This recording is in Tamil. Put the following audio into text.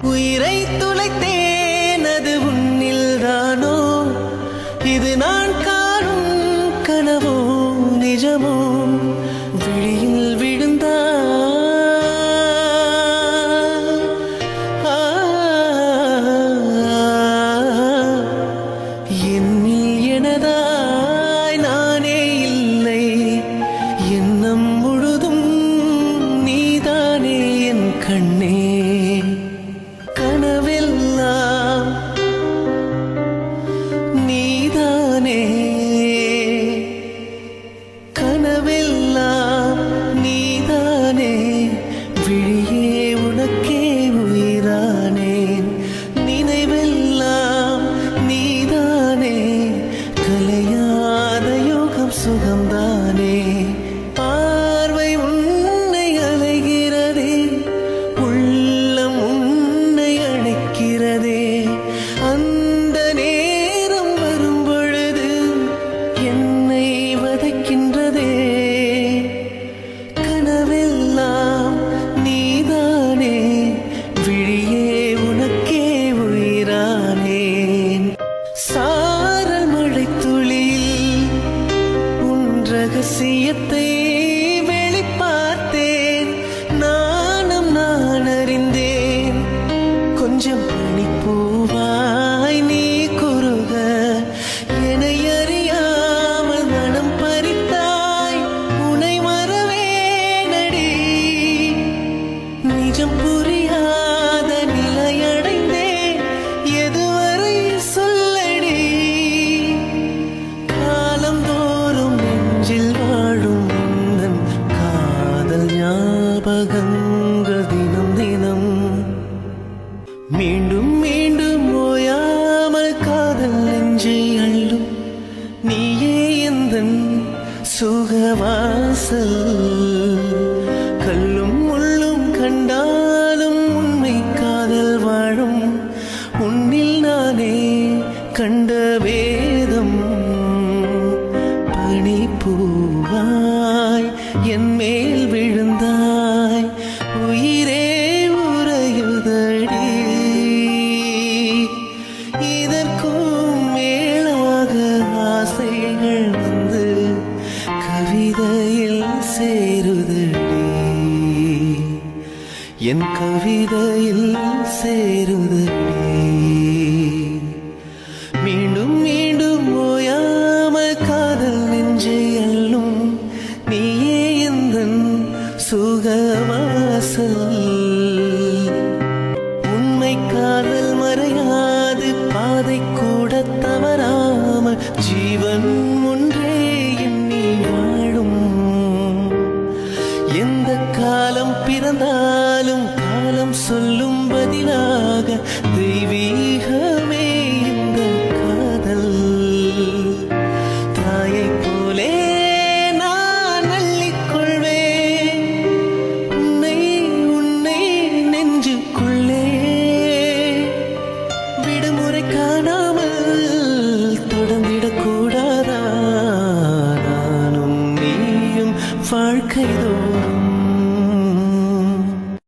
உயிரை துளைத்தேன் அது உன்னில்தானோ இது நான் காணும் கனவோ நிஜமோ விழியில் விழுந்தா என்னில் எனதாய் நானே இல்லை எண்ணம் முழுதும் நீதானே என் கண்ணே கனவெல்லாம் நீதானே கனவெல்லாம் நீதானே விழியே உனக்கே உயிரானேன் நினைவெல்லாம் நீதானே கலையாத யோகம் சுகம்தானே பார்வை உன்னை அலைகிறதே உள்ளம் உன்னை அழைக்கிறதே அந்த நேரம் வரும் பொழுது என்னை வதைக்கின்றதே கனவெல்லாம் நீதானே விழியே உனக்கே உயிரானேன் சாரல் மழை துளியில் உன் ரகசியத்தை வெளிப்பார்த்தேன் நானும் நான் அறிந்தேன் கொஞ்சம் பனிப்பூவாய் நீ குறுக என்னை அறியாமல் மனம் பறித்தாய் உனை மறவேனடி நிஜம் புரியாத நிலையடைந்தேன் எதுவரை சொல்லடி காலந்தோறும் நெஞ்சில் வாழும் உந்தன் காதல் ஞாபகங்கள் தினம் தினம் மீண்டும் மீண்டும் ஓயாமல் காதல் நெஞ்சை அள்ளும் நீயே எந்தன் சுகவாசல் கல்லும் முள்ளும் கண்டாலும் உண்மை காதல் வாழும் உன்னில் நானே கண்ட வேதம் பனிப்பூவாய் என் மேல் விழுந்தாய் உயிரே உறையுதடி இதற்கும் மேலாக ஆசைகள் வந்து கவிதையில் சேருதடி என் கவிதையில் சேருதடி மீண்டும் மீண்டும் ஓயாமல் காதல் நெஞ்சை அள்ளும் நீயே எந்தன் சுகவாசல் உண்மை காதல் மறையாது பாதை கூட தவறாமல் ஜீவன் ஒன்றே எண்ணி வாழும் எந்த காலம் பிறந்தாலும் காலம் சொல்லும் பதிலாக தெய்வீகமே இந்த காதல் தாயை போலே நான் அள்ளிக்கொள்வேன் உன்னை உன்னை நெஞ்சுக்குள்ளே விடுமுறை காணாமல் தொடர்ந்திடக்கூட